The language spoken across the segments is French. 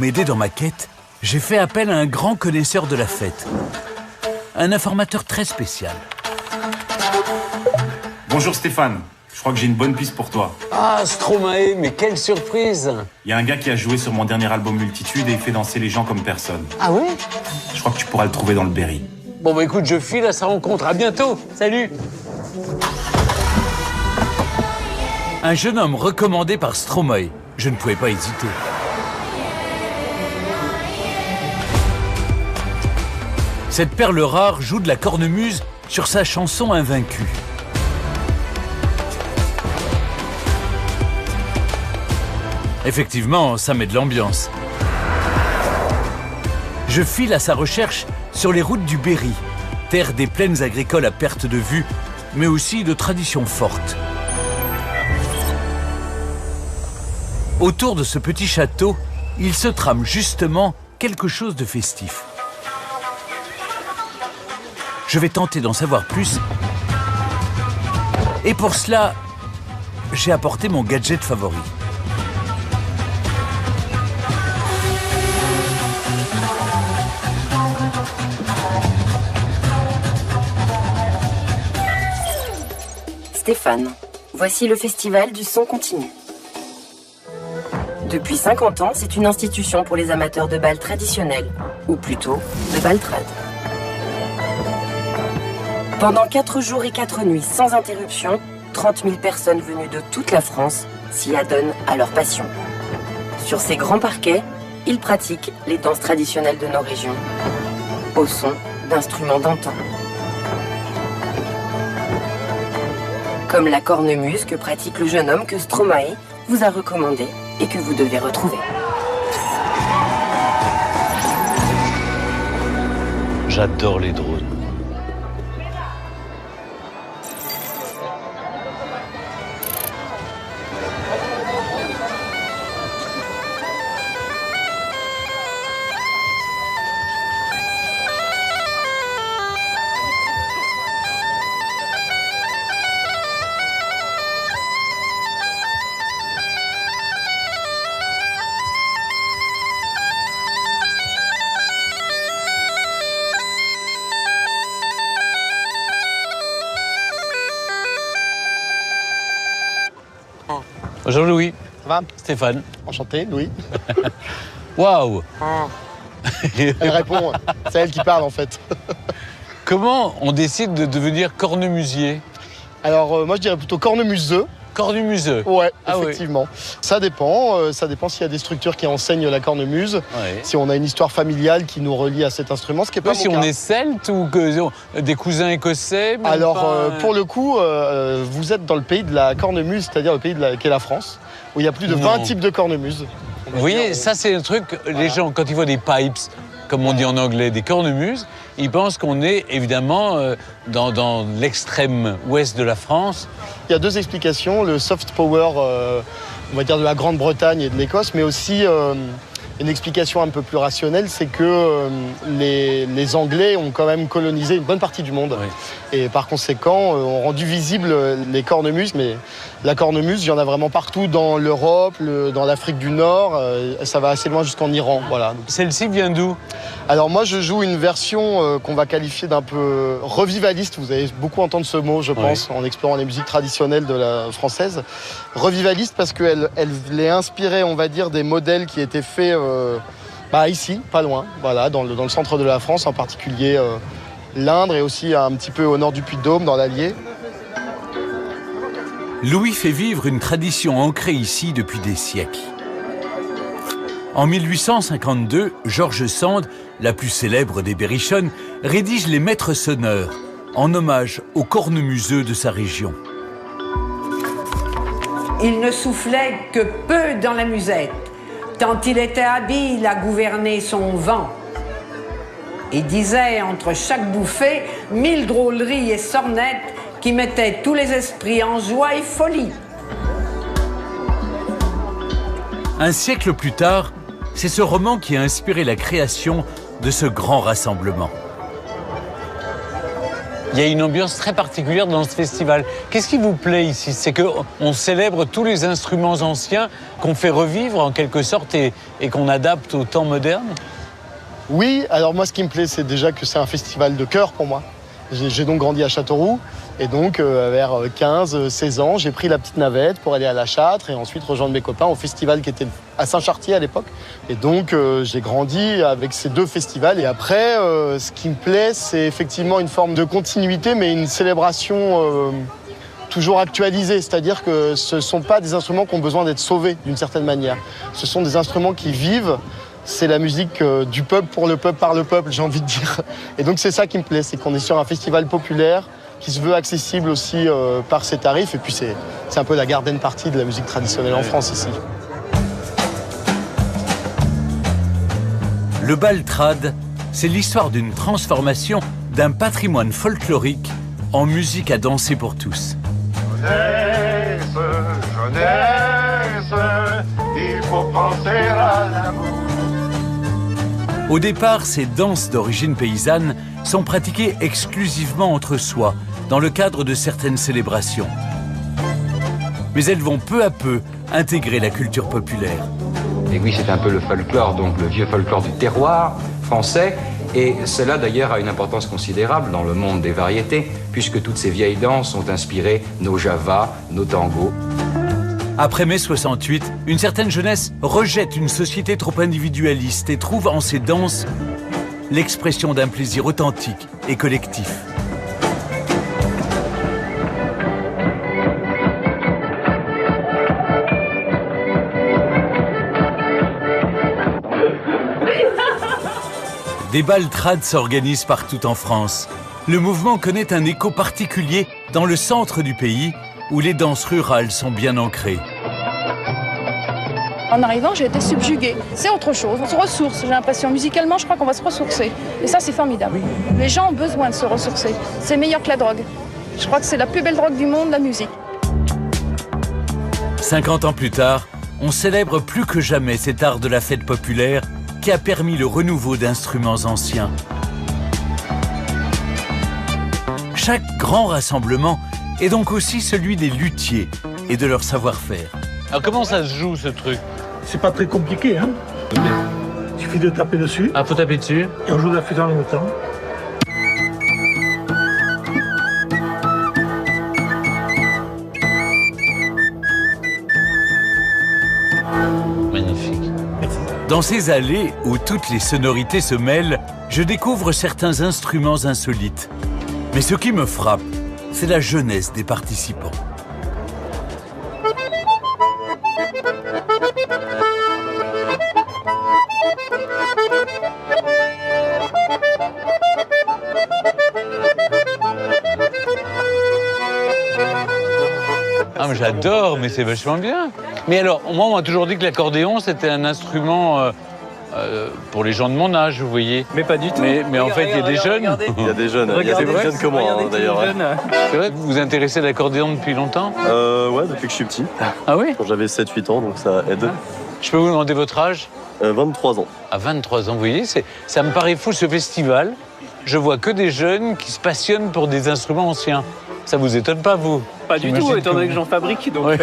M'aider dans ma quête, j'ai fait appel à un grand connaisseur de la fête. Un informateur très spécial. Bonjour Stéphane, je crois que j'ai une bonne piste pour toi. Ah, Stromae, mais quelle surprise! Il y a un gars qui a joué sur mon dernier album Multitude et il fait danser les gens comme personne. Ah oui? Je crois que tu pourras le trouver dans le Berry. Bon bah écoute, je file à sa rencontre, à bientôt, salut! Un jeune homme recommandé par Stromae. Je ne pouvais pas hésiter. Cette perle rare joue de la cornemuse sur sa chanson Invaincue. Effectivement, ça met de l'ambiance. Je file à sa recherche sur les routes du Berry, terre des plaines agricoles à perte de vue, mais aussi de traditions fortes. Autour de ce petit château, il se trame justement quelque chose de festif. Je vais tenter d'en savoir plus. Et pour cela, j'ai apporté mon gadget favori. Stéphane, voici le festival du son continu. Depuis 50 ans, c'est une institution pour les amateurs de bal traditionnels, ou plutôt de bal trad. Pendant 4 jours et 4 nuits sans interruption, 30 000 personnes venues de toute la France s'y adonnent à leur passion. Sur ces grands parquets, ils pratiquent les danses traditionnelles de nos régions, au son d'instruments d'antan. Comme la cornemuse que pratique le jeune homme que Stromae vous a recommandé et que vous devez retrouver. J'adore les drones. Bonjour Louis. Ça va? Stéphane. Enchanté, Louis. Waouh! Elle répond, c'est elle qui parle en fait. Comment on décide de devenir cornemusier? Alors moi je dirais plutôt cornemuseux. Cornemuseux? Ouais, Ah effectivement. Oui. Ça dépend s'il y a des structures qui enseignent la cornemuse, Ouais. si on a une histoire familiale qui nous relie à cet instrument, ce qui n'est pas Oui, si mon on cas. est celte ou que des cousins écossais? Même Alors pas, pour le coup, vous êtes dans le pays de la cornemuse, c'est-à-dire le pays qu'est la France, où il y a plus de 20 types de cornemuses. Vous voyez, ça c'est un truc, les gens quand ils voient des pipes, comme on dit en anglais, des cornemuses, ils pensent qu'on est évidemment dans l'extrême ouest de la France. Il y a 2 explications, le soft power, on va dire de la Grande-Bretagne et de l'Écosse, mais aussi une explication un peu plus rationnelle, c'est que les Anglais ont quand même colonisé une bonne partie du monde. Oui. Et par conséquent, ont rendu visibles les cornemuses. Mais la cornemuse, il y en a vraiment partout dans l'Europe, dans l'Afrique du Nord. Ça va assez loin jusqu'en Iran. Voilà. Celle-ci vient d'où? Alors moi, je joue une version qu'on va qualifier d'un peu revivaliste. Vous allez beaucoup entendre ce mot, je pense, en explorant les musiques traditionnelles de la française. Revivaliste parce qu'elle est inspirée, on va dire, des modèles qui étaient faits ici, pas loin, voilà, dans le centre de la France, en particulier l'Indre et aussi un petit peu au nord du Puy-de-Dôme, dans l'Allier. Louis fait vivre une tradition ancrée ici depuis des siècles. En 1852, George Sand, la plus célèbre des berrichonnes, rédige les maîtres sonneurs, en hommage aux cornemuseux de sa région. Il ne soufflait que peu dans la musette, tant il était habile à gouverner son vent. Et disait entre chaque bouffée 1000 drôleries et sornettes qui mettaient tous les esprits en joie et folie. Un siècle plus tard, c'est ce roman qui a inspiré la création de ce grand rassemblement. Il y a une ambiance très particulière dans ce festival. Qu'est-ce qui vous plaît ici? C'est qu'on célèbre tous les instruments anciens qu'on fait revivre en quelque sorte et qu'on adapte au temps moderne? Oui, alors moi ce qui me plaît c'est déjà que c'est un festival de cœur pour moi. J'ai donc grandi à Châteauroux et donc vers 15-16 ans, j'ai pris la petite navette pour aller à La Châtre et ensuite rejoindre mes copains au festival qui était à Saint-Chartier à l'époque. Et donc j'ai grandi avec ces deux festivals et après ce qui me plaît c'est effectivement une forme de continuité mais une célébration toujours actualisée, c'est-à-dire que ce ne sont pas des instruments qui ont besoin d'être sauvés d'une certaine manière. Ce sont des instruments qui vivent. C'est la musique du peuple pour le peuple par le peuple, j'ai envie de dire. Et donc c'est ça qui me plaît, c'est qu'on est sur un festival populaire qui se veut accessible aussi par ses tarifs. Et puis c'est un peu la garden party de la musique traditionnelle en France ici. Le bal trad, c'est l'histoire d'une transformation d'un patrimoine folklorique en musique à danser pour tous. Jeunesse, jeunesse, il faut penser à l'amour. Au départ, ces danses d'origine paysanne sont pratiquées exclusivement entre soi, dans le cadre de certaines célébrations. Mais elles vont peu à peu intégrer la culture populaire. Et oui, c'est un peu le folklore, donc le vieux folklore du terroir français. Et cela d'ailleurs a une importance considérable dans le monde des variétés, puisque toutes ces vieilles danses ont inspiré nos javas, nos tangos. Après mai 68, une certaine jeunesse rejette une société trop individualiste et trouve en ces danses l'expression d'un plaisir authentique et collectif. Des bals trad s'organisent partout en France. Le mouvement connaît un écho particulier dans le centre du pays, où les danses rurales sont bien ancrées. En arrivant, j'ai été subjuguée. C'est autre chose, on se ressource, j'ai l'impression. Musicalement, je crois qu'on va se ressourcer. Et ça, c'est formidable. Les gens ont besoin de se ressourcer. C'est meilleur que la drogue. Je crois que c'est la plus belle drogue du monde, la musique. 50 ans plus tard, on célèbre plus que jamais cet art de la fête populaire qui a permis le renouveau d'instruments anciens. Chaque grand rassemblement est donc aussi celui des luthiers et de leur savoir-faire. Alors comment ça se joue ce truc? C'est pas très compliqué, hein. Il suffit de taper dessus. Ah, faut taper dessus. Et on joue la flûte en même temps. Magnifique. Dans ces allées où toutes les sonorités se mêlent, je découvre certains instruments insolites. Mais ce qui me frappe, c'est la jeunesse des participants. Ah, mais j'adore, mais c'est vachement bien. Mais alors, moi, on m'a toujours dit que l'accordéon, c'était un instrument pour les gens de mon âge, vous voyez. Mais pas du tout. Mais en fait, il y a des jeunes. Il y a des jeunes, il y a des plus jeunes que moi, d'ailleurs. C'est vrai que vous vous intéressez à l'accordéon depuis longtemps? Ouais, depuis que je suis petit. Ah oui? Quand j'avais 7-8 ans, donc ça aide. Je peux vous demander votre âge? 23 ans. À 23 ans, vous voyez, ça me paraît fou, ce festival. Je vois que des jeunes qui se passionnent pour des instruments anciens. Ça vous étonne pas, vous? Pas du tout, étant donné que j'en fabrique. Donc, ouais.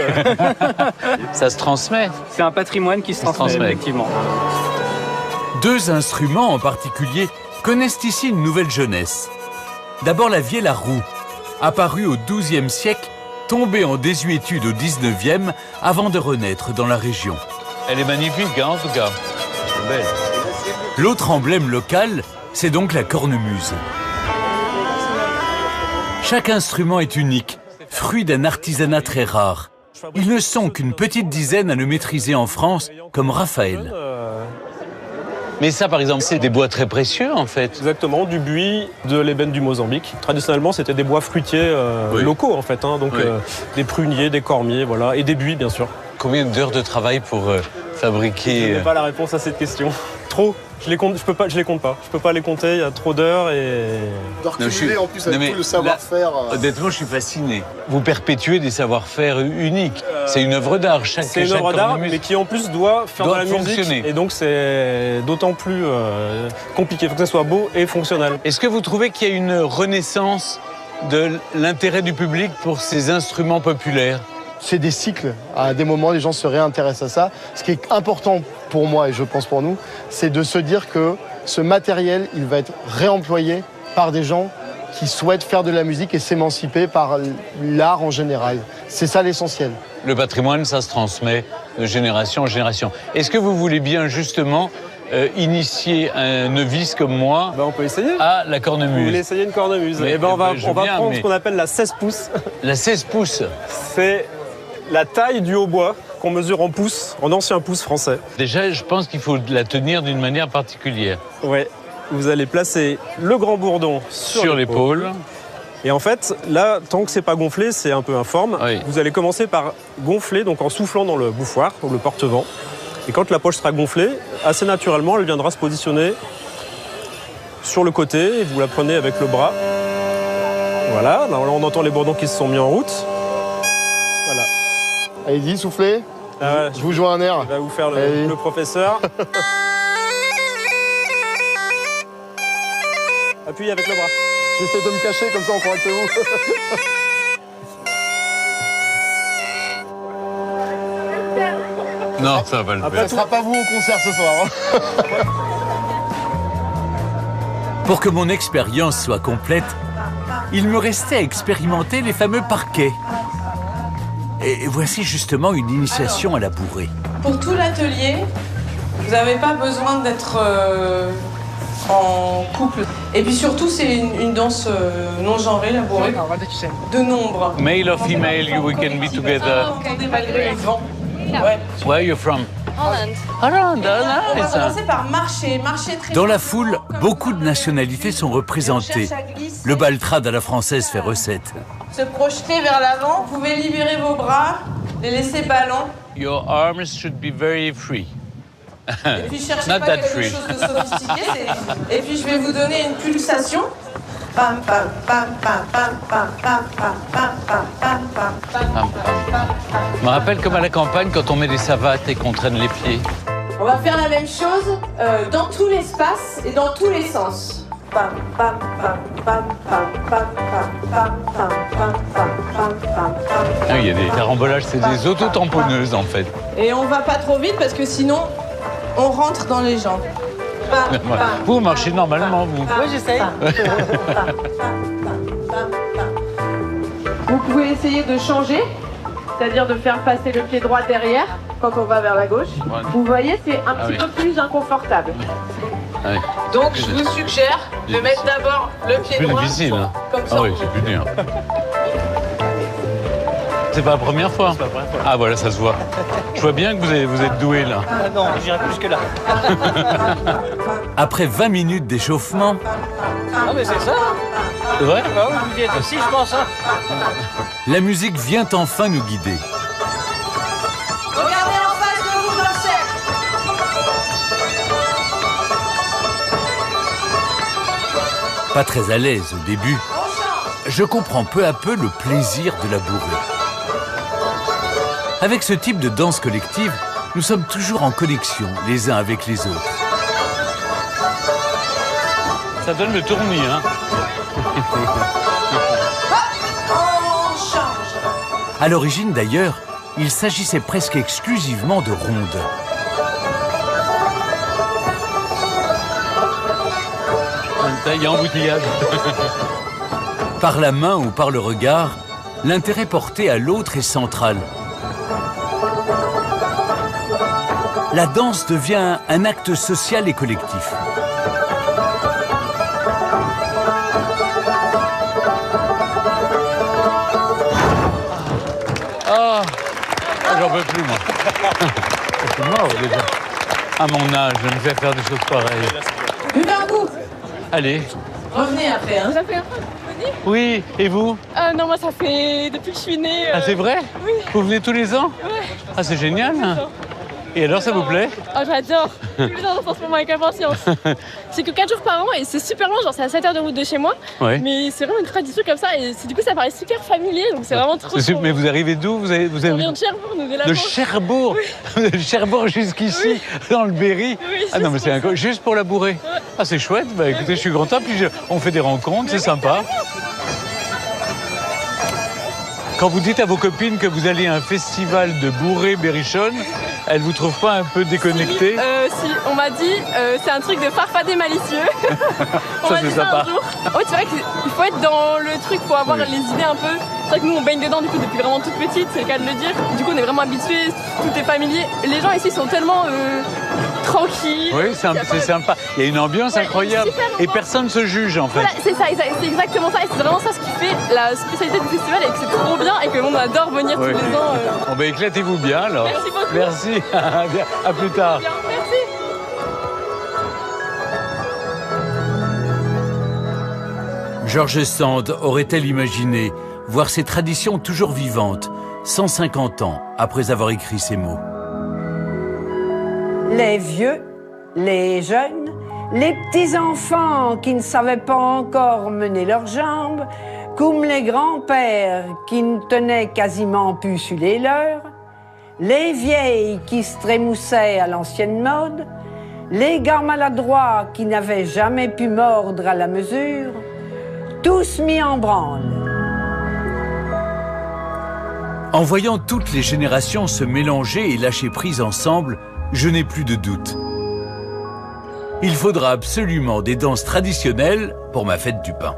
Ça se transmet. C'est un patrimoine qui se transmet, effectivement. Deux instruments en particulier connaissent ici une nouvelle jeunesse. D'abord la vielle à roue, apparue au XIIe siècle, tombée en désuétude au XIXe, avant de renaître dans la région. Elle est magnifique, hein, en tout cas. Belle. L'autre emblème local, c'est donc la cornemuse. Chaque instrument est unique, fruit d'un artisanat très rare. Ils ne sont qu'une petite dizaine à le maîtriser en France, comme Raphaël. Mais ça, par exemple, c'est des bois très précieux, en fait. Exactement, du buis, de l'ébène du Mozambique. Traditionnellement, c'était des bois fruitiers locaux, en fait. Hein, donc des pruniers, des cormiers, voilà, et des buis, bien sûr. Combien d'heures de travail pour fabriquer... Je n'ai pas la réponse à cette question. Trop. Je les compte pas. Je peux pas les compter. Il y a trop d'heures et. En plus avec tout le savoir-faire. Honnêtement, je suis fasciné. Vous perpétuez des savoir-faire uniques. C'est une œuvre d'art. C'est une œuvre d'art, mais qui en plus doit faire de la musique. Et donc c'est d'autant plus compliqué. Il faut que ça soit beau et fonctionnel. Est-ce que vous trouvez qu'il y a une renaissance de l'intérêt du public pour ces instruments populaires? C'est des cycles. À des moments, les gens se réintéressent à ça. Ce qui est important pour moi, et je pense pour nous, c'est de se dire que ce matériel, il va être réemployé par des gens qui souhaitent faire de la musique et s'émanciper par l'art en général. C'est ça l'essentiel. Le patrimoine, ça se transmet de génération en génération. Est-ce que vous voulez bien justement initier un novice comme moi on peut essayer. À la cornemuse? Vous voulez essayer une cornemuse? On va prendre ce qu'on appelle la 16 pouces. La 16 pouces? C'est la taille du hautbois qu'on mesure en pouces, en ancien pouce français. Déjà, je pense qu'il faut la tenir d'une manière particulière. Ouais. Vous allez placer le grand bourdon sur l'épaule. Et en fait, là, tant que c'est pas gonflé, c'est un peu informe. Oui. Vous allez commencer par gonfler, donc en soufflant dans le bouffoir, ou le porte-vent. Et quand la poche sera gonflée, assez naturellement, elle viendra se positionner sur le côté. Et vous la prenez avec le bras. Voilà, là on entend les bourdons qui se sont mis en route. Voilà. Allez-y, soufflez. Je vous joue un air. Il va vous faire le professeur. Appuyez avec le bras. J'essaie de me cacher, comme ça on croit que c'est vous. Non, ça va le faire. Après, ce sera pas vous au concert ce soir. Pour que mon expérience soit complète, il me restait à expérimenter les fameux parquets. Et voici justement une initiation à la bourrée. Pour tout l'atelier, vous n'avez pas besoin d'être en couple. Et puis surtout, c'est une danse non genrée, la bourrée, de nombre. Male or female, we can be together. Malgré le vent. Ouais. Where are you from? Holland. Holland, On va commencer par marcher très Dans la foule, beaucoup de nationalités sont représentées. Le baltrade à la française fait recette. Se projeter vers l'avant, vous pouvez libérer vos bras, les laisser ballants. Your arms should be very free. Et puis cherchez Not pas that quelque free. chose de sophistiqué. Et puis je vais vous donner une pulsation. Pam pam pam pam pam pam pam pam pam pam pam pam. Je me rappelle comme à la campagne quand on met des savates et qu'on traîne les pieds. On va faire la même chose dans tout l'espace et dans tous les sens. Pam pam pam pam pam pam pam pam pam pam pam pam pam. Ah, il y a des carambolages, c'est des autotamponneuses en fait. Et on va pas trop vite parce que sinon on rentre dans les jambes. Pam, pam, Vous marchez normalement, vous. Oui, j'essaye. Vous pouvez essayer de changer, c'est-à-dire de faire passer le pied droit derrière quand on va vers la gauche. Vous voyez, c'est un petit peu plus inconfortable. Ouais. Donc, je vous suggère de mettre d'abord le pied droit. C'est plus difficile. Hein. Comme ça. Ah oui, c'est plus dur. C'est pas la première fois? Ah voilà, ça se voit. Je vois bien que vous êtes doué là. Ah non, j'irai plus que là. Après 20 minutes d'échauffement... Ah mais c'est ça. C'est vrai? Bah oui, vous y êtes aussi, je pense. Hein. La musique vient enfin nous guider. Regardez en face de vous dans le cercle. Pas très à l'aise au début, je comprends peu à peu le plaisir de la bourrée. Avec ce type de danse collective, nous sommes toujours en connexion les uns avec les autres. Ça donne le tournis, hein. On change. À l'origine d'ailleurs, il s'agissait presque exclusivement de rondes. Il y a embouteillage. Par la main ou par le regard, l'intérêt porté à l'autre est central. La danse devient un acte social et collectif. Ah, j'en peux plus, moi. Je suis mort déjà. À mon âge, je me fais faire des choses pareilles. Buvez un coup. Allez. Revenez après. Hein. Ça fait un peu. Oui, et vous? Non, moi ça fait depuis que je suis née. Ah, c'est vrai? Oui. Vous venez tous les ans? Ouais. Ah, c'est génial. Et alors, ça vous plaît? Oh, j'adore. Tous les ans, en ce moment avec impatience. C'est que 4 jours par an et c'est super long, genre c'est à 7 heures de route de chez moi. Ouais. Mais c'est vraiment une tradition comme ça et du coup ça paraît super familier, donc c'est vraiment trop C'est cool. Mais vous arrivez d'où? Vous avez... On vient de Cherbourg, nous, de la De France. Cherbourg? Oui. De Cherbourg jusqu'ici, dans le Berry? Oui, Ah non, mais c'est incroyable. Juste pour la bourrée? Ah, c'est chouette. Bah écoutez, je suis content. Puis on fait des rencontres, c'est sympa. Quand vous dites à vos copines que vous allez à un festival de bourré-berrichonne, elles vous trouvent pas un peu déconnecté? Si, on m'a dit, c'est un truc de farfadet malicieux. On Ça, c'est sympa. un jour. Oui, c'est vrai qu'il faut être dans le truc, il faut avoir les idées un peu. C'est vrai que nous, on baigne dedans du coup depuis vraiment toute petite, c'est le cas de le dire. Du coup, on est vraiment habitués, tout est familier. Les gens ici sont tellement tranquilles. Oui, c'est sympa. Il y a une ambiance incroyable et personne ne se juge en fait. Voilà, c'est ça, c'est exactement ça. Et c'est vraiment ça ce qui fait la spécialité du festival et que c'est trop bien et que l'on adore venir tous les ans. Bon, ben, éclatez-vous bien alors. Merci beaucoup. Merci. À plus tard. Bien, merci. George Sand aurait-elle imaginé voir ces traditions toujours vivantes, 150 ans après avoir écrit ces mots? Les vieux, les jeunes, les petits-enfants qui ne savaient pas encore mener leurs jambes, comme les grands-pères qui ne tenaient quasiment plus sur les leurs, les vieilles qui se trémoussaient à l'ancienne mode, les gars maladroits qui n'avaient jamais pu mordre à la mesure, tous mis en branle. En voyant toutes les générations se mélanger et lâcher prise ensemble, je n'ai plus de doute. Il faudra absolument des danses traditionnelles pour ma fête du pain.